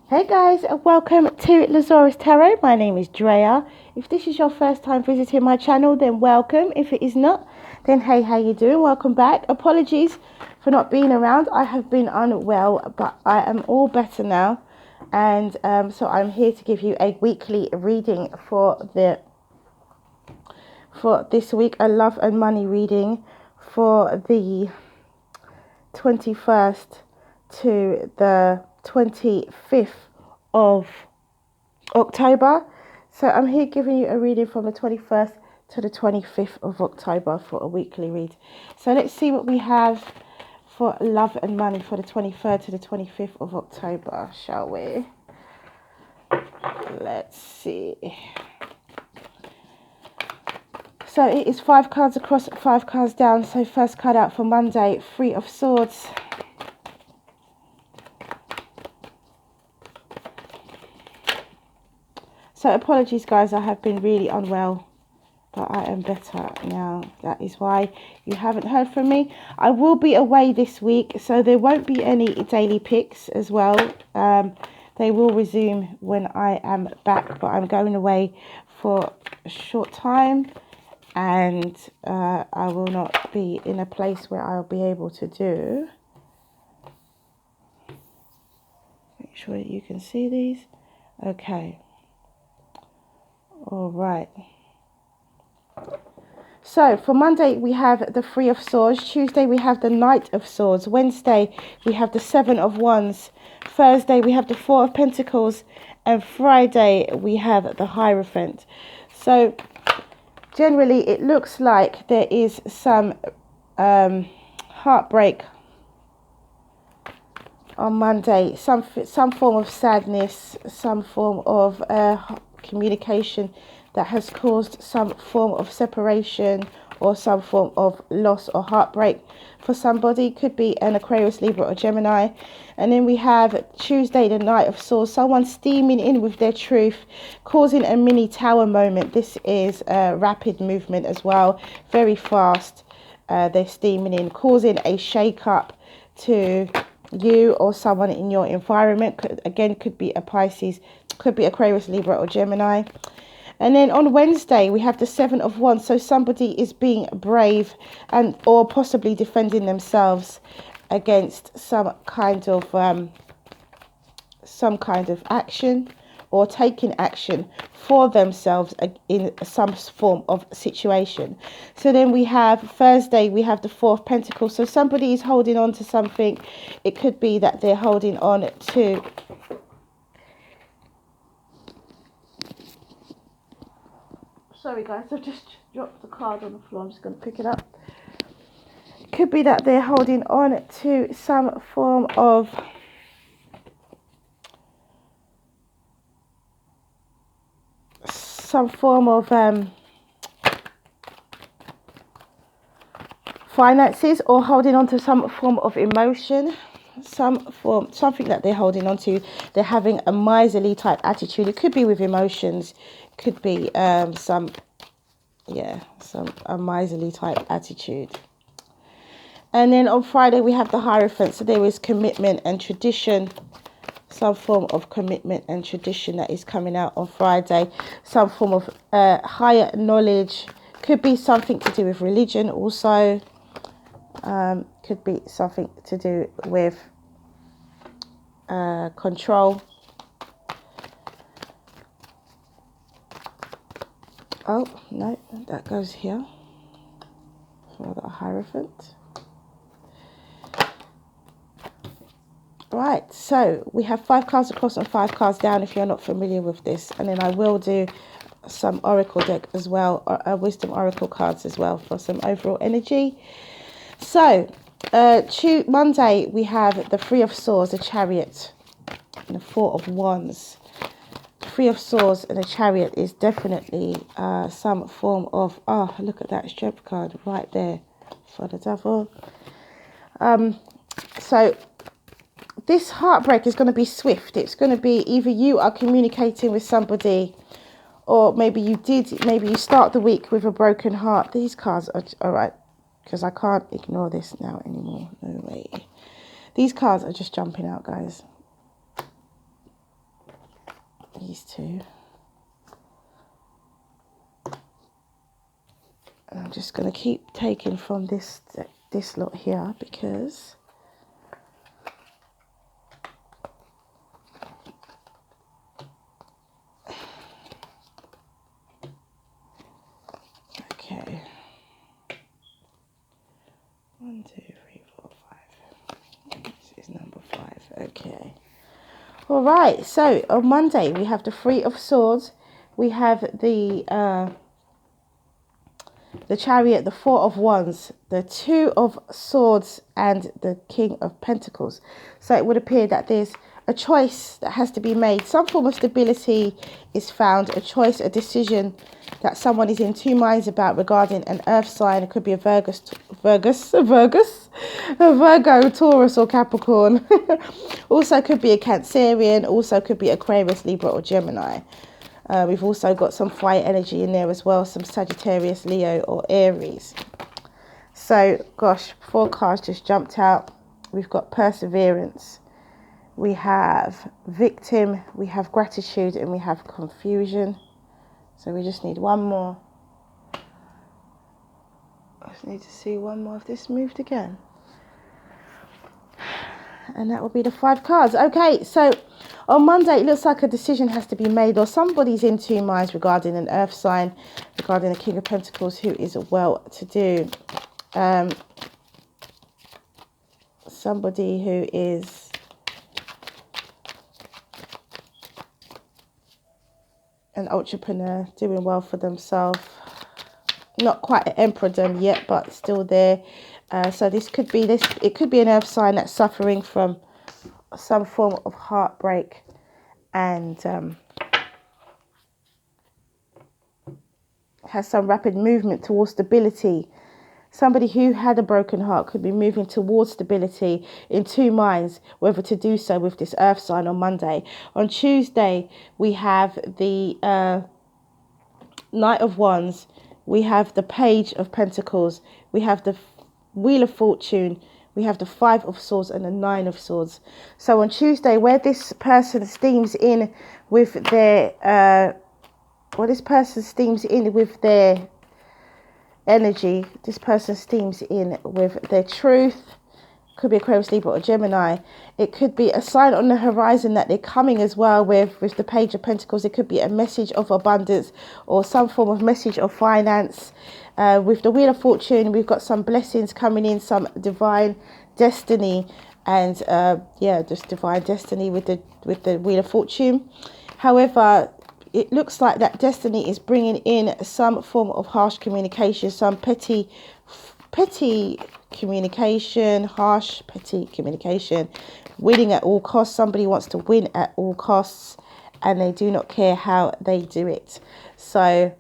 Hey guys, and welcome to Zarious Tarot. My name is Drea. If this is your first time visiting my channel, then welcome. If it is not, then hey, how you doing? Welcome back. Apologies for not being around. I have been unwell, but I am all better now. And so I'm here to give you a weekly reading for this week, a love and money reading for the 21st to the 25th of October. So I'm here giving you a reading from the 21st to the 25th of October for a weekly read. So let's see what we have for love and money for the 23rd to the 25th of October, shall we? Let's see. So it is 5 cards across, 5 cards down. So first card out for Monday, Three of Swords. So apologies guys, I have been really unwell, but I am better now. That is why you haven't heard from me. I will be away this week, so there won't be any daily picks as well. They will resume when I am back, but I'm going away for a short time, and I will not be in a place where I'll be able to do. Make sure that you can see these. Okay. All right. So for Monday we have the Three of Swords. Tuesday we have the Knight of Swords. Wednesday we have the Seven of Wands. Thursday we have the Four of Pentacles, and Friday we have the Hierophant. So generally it looks like there is some heartbreak on Monday, some form of sadness, some form of communication that has caused some form of separation or some form of loss or heartbreak for somebody. Could be an Aquarius, Libra or Gemini. And then we have Tuesday, the Knight of Swords. Someone steaming in with their truth, causing a mini tower moment. This is a rapid movement as well, very fast. They're steaming in, causing a shake-up to you or someone in your environment. Could be a Pisces, could be Aquarius, Libra or Gemini. And then on Wednesday we have the Seven of Wands. So somebody is being brave and or possibly defending themselves against some kind of action, or taking action for themselves in some form of situation. So then we have Thursday, we have the Four of Pentacles. So somebody is holding on to something. It could be that they're holding on to sorry guys, I've just dropped the card on the floor. I'm just going to pick it up. It could be that they're holding on to some form of finances, or holding on to some form of emotion, something that they're holding on to. They're having a miserly type attitude. It could be with emotions, could be a miserly type attitude. And then on Friday we have the Hierophant. So there is commitment and tradition, some form of commitment and tradition that is coming out on Friday. Some form of higher knowledge. Could be something to do with religion also. Could be something to do with control. Oh, no, that goes here for the Hierophant. Right, so we have 5 cards across and 5 cards down if you're not familiar with this. And then I will do some oracle deck as well, or wisdom oracle cards as well for some overall energy. So Monday we have the Three of Swords, the Chariot, and the Four of Wands. Three of Swords and the Chariot is definitely some form of, oh, look at that Strength card right there for the Devil. So this heartbreak is going to be swift. It's going to be either you are communicating with somebody, or maybe you start the week with a broken heart. These cards are all right, because I can't ignore this now anymore. No way. These cards are just jumping out, guys. these two. And I'm just going to keep taking from this lot here because okay. 1, 2, 3, 4, 5. This is number 5. Okay. All right. So on Monday we have the Three of Swords. We have the Chariot, the Four of Wands, the Two of Swords, and the King of Pentacles. So it would appear that there's a choice that has to be made. Some form of stability is found, a choice, a decision that someone is in two minds about regarding an earth sign. It could be a Virgo, Taurus, or Capricorn. Also could be a Cancerian, also could be Aquarius, Libra, or Gemini. We've also got some fire energy in there as well, some Sagittarius, Leo, or Aries. So, gosh, 4 cards just jumped out. We've got perseverance, we have victim, we have gratitude, and we have confusion. So we just need one more. I just need to see one more if this moved again. And that will be the 5 cards. Okay, so on Monday, it looks like a decision has to be made, or somebody's in two minds regarding an earth sign, regarding the King of Pentacles who is well-to-do. Somebody who is an entrepreneur, doing well for themselves. Not quite an emperordom yet, but still there. So this could be it could be an earth sign that's suffering from some form of heartbreak and has some rapid movement towards stability. Somebody who had a broken heart could be moving towards stability, in two minds whether to do so with this earth sign on Monday. On Tuesday, we have the Knight of Wands, we have the Page of Pentacles, we have the Wheel of Fortune, we have the 5 of Swords, and the 9 of Swords. So on Tuesday, where this person steams in with their energy, this person steams in with their truth. Could be Aquarius, Libra, or Gemini. It could be a sign on the horizon that they're coming as well with the Page of Pentacles. It could be a message of abundance or some form of message of finance. With the Wheel of Fortune, we've got some blessings coming in, some divine destiny, and just divine destiny with the Wheel of Fortune. However, it looks like that destiny is bringing in some form of harsh communication, some petty communication, harsh, petty communication, winning at all costs. Somebody wants to win at all costs and they do not care how they do it. So,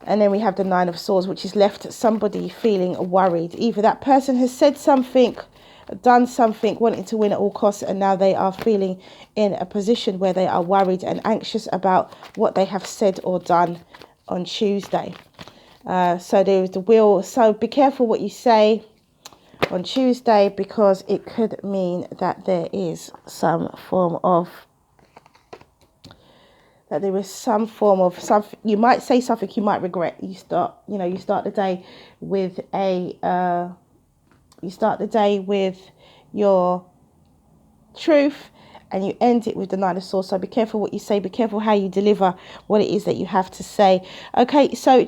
and then we have the 9 of Swords, which has left somebody feeling worried. Either that person has said something, done something, wanting to win at all costs, and now they are feeling in a position where they are worried and anxious about what they have said or done on Tuesday. So there's the wheel. So be careful what you say on Tuesday, because it could mean that there is some form of something. You might say something you might regret. You start the day with your truth, and you end it with the 9 of Swords. So be careful what you say, be careful how you deliver what it is that you have to say. Okay, so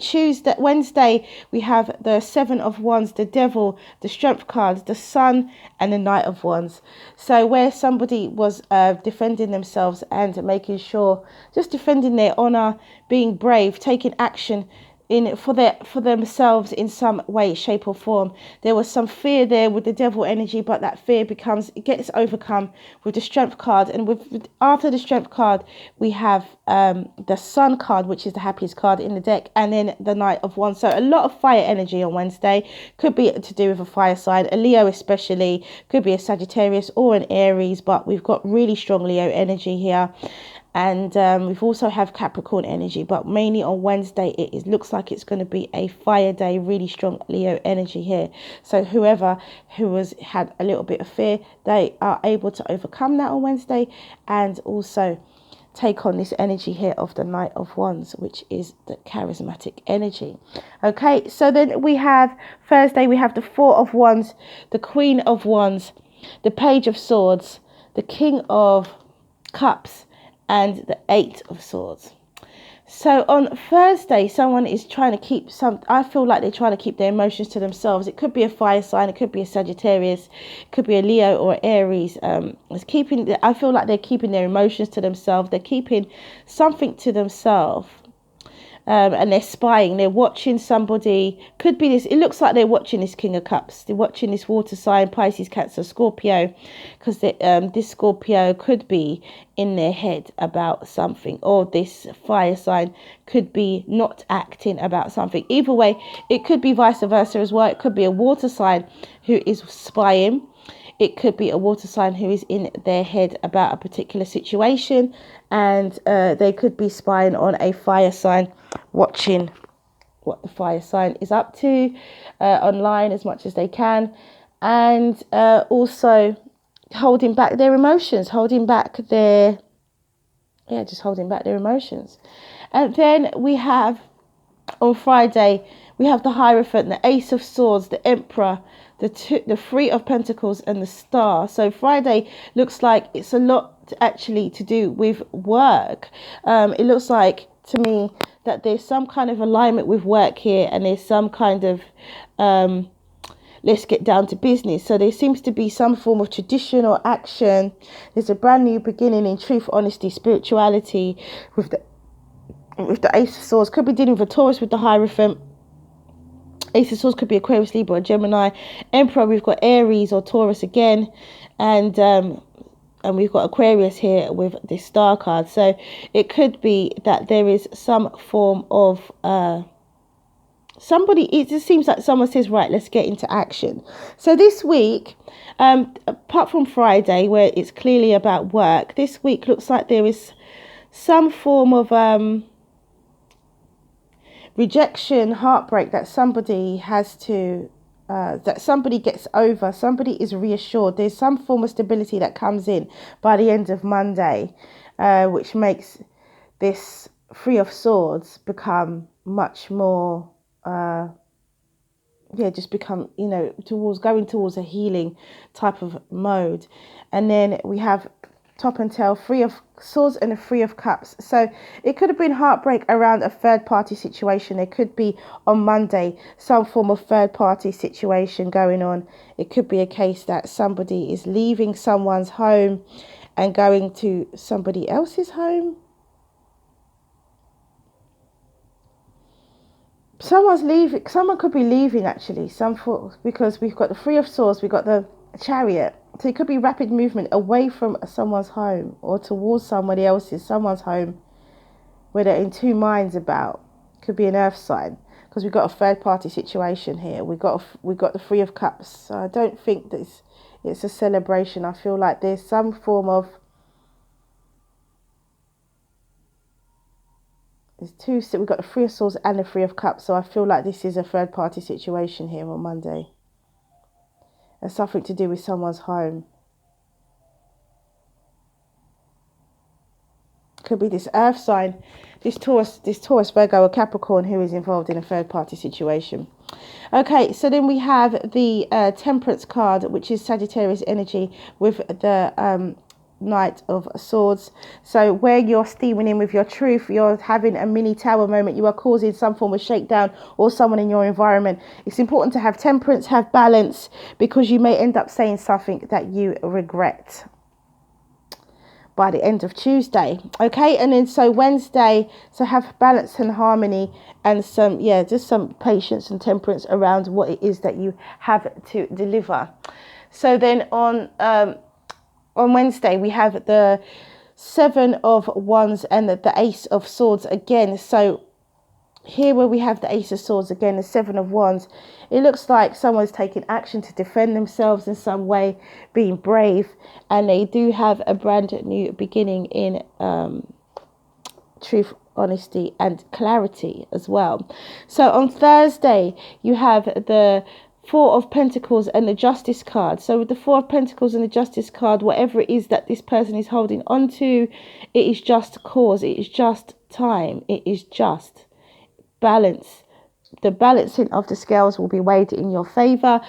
Wednesday, we have the 7 of Wands, the Devil, the Strength cards, the Sun, and the Knight of Wands. So where somebody was defending themselves and making sure, just defending their honor, being brave, taking action for themselves in some way, shape, or form. There was some fear there with the Devil energy, but that fear gets overcome with the Strength card. And after the Strength card, we have the Sun card, which is the happiest card in the deck, and then the Knight of Wands. So a lot of fire energy on Wednesday. Could be to do with a fire sign, a Leo especially, could be a Sagittarius or an Aries, but we've got really strong Leo energy here. And we've also have Capricorn energy, but mainly on Wednesday it looks like it's going to be a fire day, really strong Leo energy here. So whoever who had a little bit of fear, they are able to overcome that on Wednesday, and also take on this energy here of the Knight of Wands, which is the charismatic energy. Okay, so then we have Thursday, we have the Four of Wands, the Queen of Wands, the Page of Swords, the King of Cups, and the Eight of Swords. So on Thursday, someone is trying to keep I feel like they're trying to keep their emotions to themselves. It could be a fire sign, it could be a Sagittarius, it could be a Leo or Aries. I feel like they're keeping their emotions to themselves. They're keeping something to themselves. And they're spying, they're watching somebody. Could be this, it looks like they're watching this King of Cups, they're watching this water sign, Pisces, Cancer, Scorpio, because this Scorpio could be in their head about something, or this fire sign could be not acting about something. Either way, it could be vice versa as well. It could be a water sign who is spying. It could be a water sign who is in their head about a particular situation, and they could be spying on a fire sign, watching what the fire sign is up to online as much as they can, and also holding back their emotions, just holding back their emotions. And then we have on Friday, we have the Hierophant, the Ace of Swords, the Emperor, the Three of Pentacles, and the Star. So Friday looks like it's a lot actually to do with work. It looks like to me that there's some kind of alignment with work here, and there's some kind of let's get down to business. So there seems to be some form of tradition or action. There's a brand new beginning in truth, honesty, spirituality with the Ace of Swords. Could be dealing with a Taurus with the Hierophant. Ace of Swords could be Aquarius, Libra, or Gemini. Emperor, we've got Aries or Taurus again, and we've got Aquarius here with the Star card. So it could be that there is some form of it just seems like someone says, right, let's get into action. So this week, apart from Friday where it's clearly about work, this week looks like there is some form of rejection, heartbreak that somebody has to that somebody gets over. Somebody is reassured. There's some form of stability that comes in by the end of Monday, which makes this Three of Swords become much more just become, going towards a healing type of mode. And then we have top and tail, Three of Swords and a Three of Cups. So it could have been heartbreak around a third party situation. There could be on Monday some form of third party situation going on. It could be a case that somebody is leaving someone's home and going to somebody else's home. Someone could be leaving actually, because we've got the Three of Swords, we've got the Chariot. So it could be rapid movement away from someone's home or towards someone's home, where they're in two minds about. Could be an earth sign, because we've got a third party situation here. We've got the Three of Cups. So I don't think that it's a celebration. I feel like there's some form of we've got the Three of Swords and the Three of Cups. So I feel like this is a third party situation here on Monday. It's something to do with someone's home. Could be this earth sign, this Taurus, Virgo or Capricorn who is involved in a third party situation. Okay, so then we have the Temperance card, which is Sagittarius energy with the Knight of Swords. So where you're steaming in with your truth, you're having a mini tower moment, you are causing some form of shakedown or someone in your environment. It's important to have temperance, have balance, because you may end up saying something that you regret by the end of Tuesday. Okay, and then so Wednesday, so have balance and harmony and just some patience and temperance around what it is that you have to deliver. So then on Wednesday, we have the Seven of Wands and the Ace of Swords again. So here where we have the Ace of Swords again, the Seven of Wands, it looks like someone's taking action to defend themselves in some way, being brave, and they do have a brand new beginning in truth, honesty and clarity as well. So on Thursday, you have the Four of Pentacles and the Justice card. So with the Four of Pentacles and the Justice card, whatever it is that this person is holding on to, it is just cause, it is just time, it is just balance. The balancing of the scales will be weighed in your favor,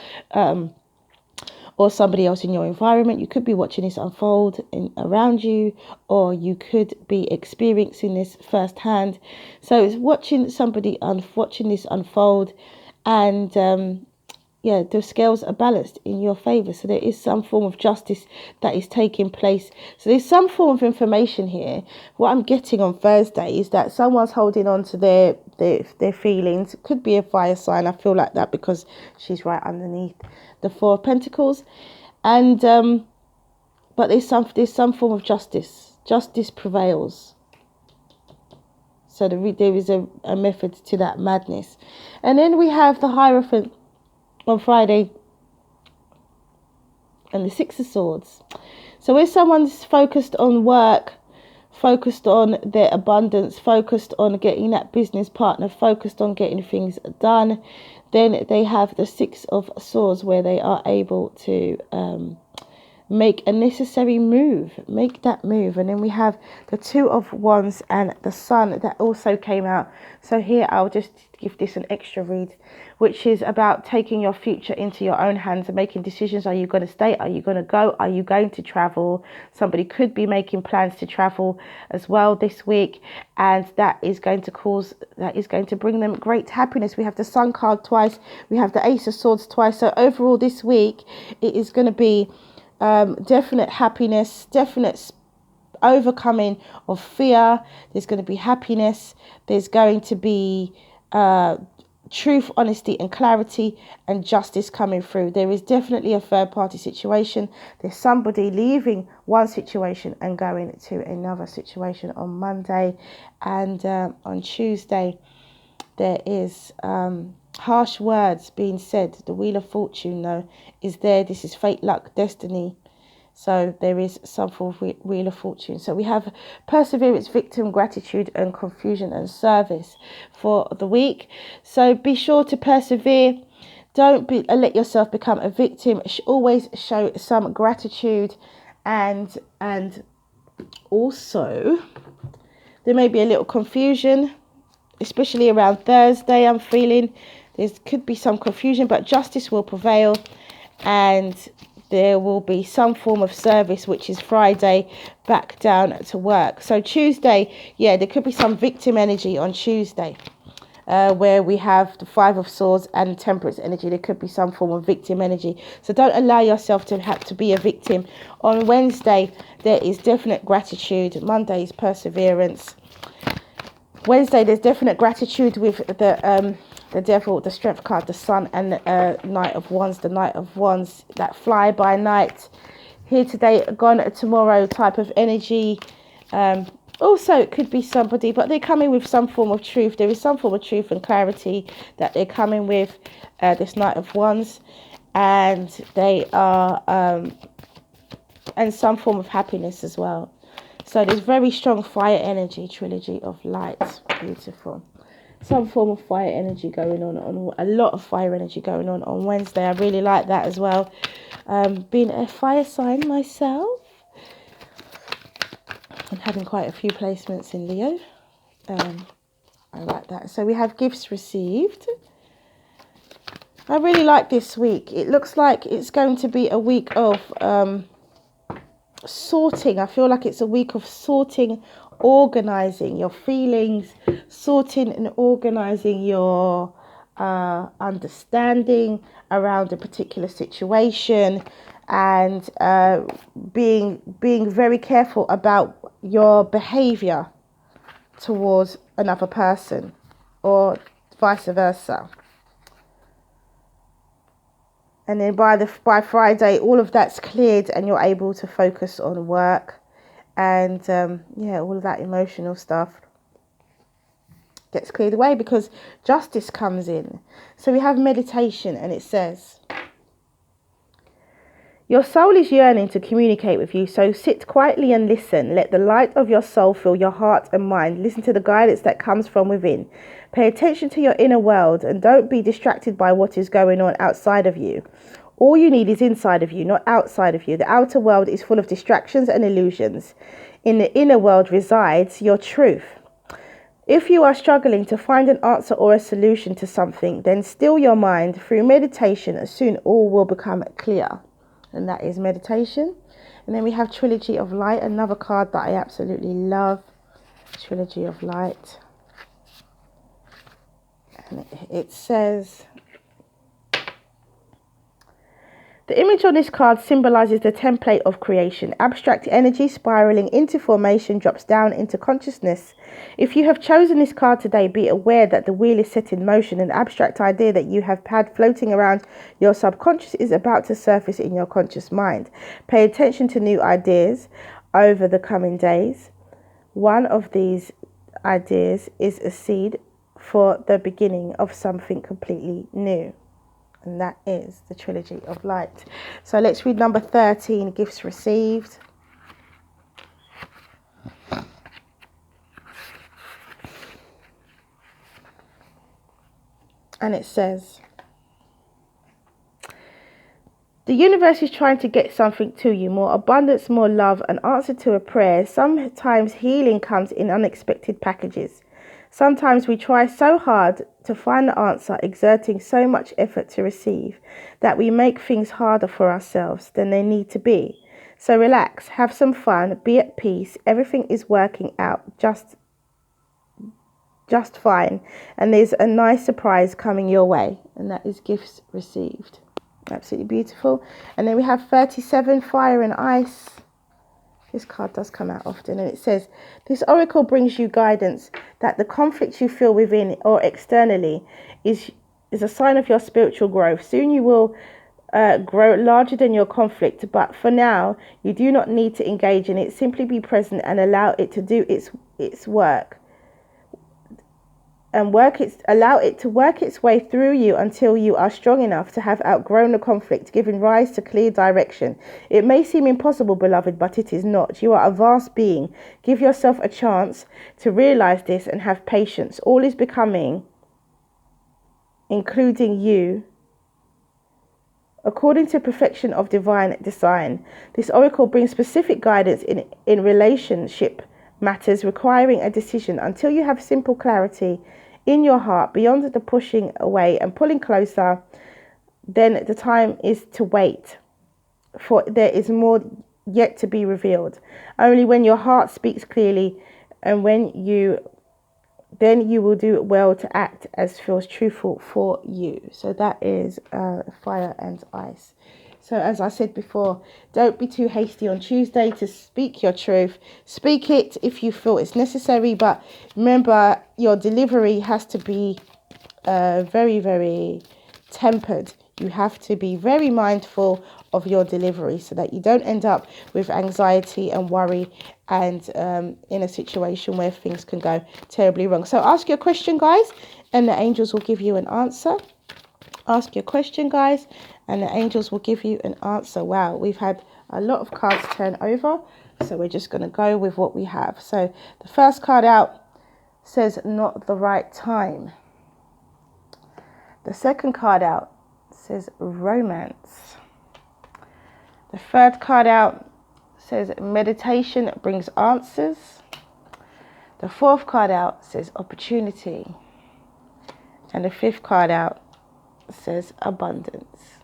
or somebody else in your environment. You could be watching this unfold around you, or you could be experiencing this firsthand. So it's watching watching this unfold, and yeah, the scales are balanced in your favor. So there is some form of justice that is taking place. So there's some form of information here. What I'm getting on Thursday is that someone's holding on to their feelings. It could be a fire sign. I feel like that because she's right underneath the Four of Pentacles. And but there's some form of justice. Justice prevails. So there is a method to that madness. And then we have the Hierophant on Friday and the Six of Swords. So if someone's focused on work, focused on their abundance, focused on getting that business partner, focused on getting things done, then they have the Six of Swords where they are able to make a necessary move, make that move. And then we have the Two of Wands and the Sun that also came out. So here I'll just give this an extra read, which is about taking your future into your own hands and making decisions. Are you going to stay? Are you going to go? Are you going to travel? Somebody could be making plans to travel as well this week, and that is going to bring them great happiness. We have the Sun card twice, we have the Ace of Swords twice. So overall this week it is going to be definite happiness, definite overcoming of fear. There's going to be happiness. There's going to be truth, honesty and clarity, and justice coming through. There is definitely a third party situation. There's somebody leaving one situation and going to another situation on Monday. And on Tuesday there is harsh words being said. The Wheel of Fortune though is there. This is fate, luck, destiny. So there is some form of Wheel of Fortune. So we have perseverance, victim, gratitude and confusion and service for the week. So be sure to persevere. Don't let yourself become a victim. Always show some gratitude, and also there may be a little confusion, especially around Thursday. I'm feeling there could be some confusion, but justice will prevail, and there will be some form of service, which is Friday, back down to work. So Tuesday, yeah, there could be some victim energy on Tuesday, where we have the Five of Swords and Temperance energy. There could be some form of victim energy. So don't allow yourself to have to be a victim. On Wednesday, there is definite gratitude. Monday is perseverance. Wednesday, there's definite gratitude with the Devil, the Strength card, the Sun, and the Knight of Wands. The Knight of Wands, that fly by night, here today, gone tomorrow type of energy. Also, it could be somebody, but they're coming with some form of truth. There is some form of truth and clarity that they're coming with, this Knight of Wands, and they are, and some form of happiness as well. So there's very strong fire energy, Trilogy of Light, beautiful. Some form of fire energy going on a lot of fire energy going on Wednesday. I really like that as well. Being a fire sign myself and having quite a few placements in Leo, I like that. So we have gifts received. I really like this week. It looks like it's going to be a week of sorting. I feel like it's a week of sorting, organizing your feelings, sorting and organizing your understanding around a particular situation, and being very careful about your behavior towards another person, or vice versa. And then by Friday, all of that's cleared and you're able to focus on work, and yeah, all of that emotional stuff gets cleared away because justice comes in. So we have meditation, and it says, Your soul is yearning to communicate with you, so sit quietly and listen. Let the light of your soul fill your heart and mind. Listen to the guidance that comes from within. Pay attention to your inner world and don't be distracted by what is going on outside of you. All you need is inside of you, not outside of you. The outer world is full of distractions and illusions. In the inner world resides your truth. If you are struggling to find an answer or a solution to something, then still your mind through meditation, and soon all will become clear. And that is meditation. And then we have Trilogy of Light, another card that I absolutely love. Trilogy of Light. And it says, the image on this card symbolizes the template of creation. Abstract energy spiraling into formation drops down into consciousness. If you have chosen this card today, be aware that the wheel is set in motion. An abstract idea that you have had floating around your subconscious is about to surface in your conscious mind. Pay attention to new ideas over the coming days. One of these ideas is a seed for the beginning of something completely new. And that is the Trilogy of Light. So let's read number 13, gifts received. And it says, the universe is trying to get something to you, more abundance, more love, an answer to a prayer. Sometimes healing comes in unexpected packages. Sometimes we try so hard to find the answer, exerting so much effort to receive, that we make things harder for ourselves than they need to be. So relax, have some fun, be at peace. Everything is working out just fine. And there's a nice surprise coming your way. And that is gifts received. Absolutely beautiful. And then we have 37, fire and ice. This card does come out often, and it says, this oracle brings you guidance that the conflict you feel within or externally is a sign of your spiritual growth. Soon you will grow larger than your conflict, but for now, you do not need to engage in it. Simply be present and allow it to do its work. And allow it to work its way through you until you are strong enough to have outgrown the conflict, giving rise to clear direction. It may seem impossible, beloved, but it is not. You are a vast being. Give yourself a chance to realize this and have patience. All is becoming, including you, according to perfection of divine design. This oracle brings specific guidance in relationship matters requiring a decision. Until you have simple clarity in your heart beyond the pushing away and pulling closer, then the time is to wait, for there is more yet to be revealed. Only when your heart speaks clearly and then you will do well to act as feels truthful for you. So that is fire and ice. So as I said before, don't be too hasty on Tuesday to speak your truth. Speak it if you feel it's necessary, but remember, your delivery has to be very, very tempered. You have to be very mindful of your delivery so that you don't end up with anxiety and worry and in a situation where things can go terribly wrong. So ask your question, guys, and the angels will give you an answer. Ask your question, guys, and the angels will give you an answer. Wow, we've had a lot of cards turn over, so we're just going to go with what we have. So the first card out says not the right time. The second card out says romance. The third card out says meditation brings answers. The fourth card out says opportunity. And the fifth card out says abundance.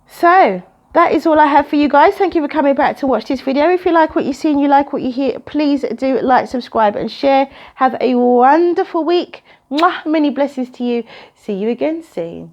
So that is all I have for you guys. Thank you for coming back to watch this video. If you like what you see and you like what you hear, please do like, subscribe and share. Have a wonderful week. Mwah, many blessings to you. See you again soon.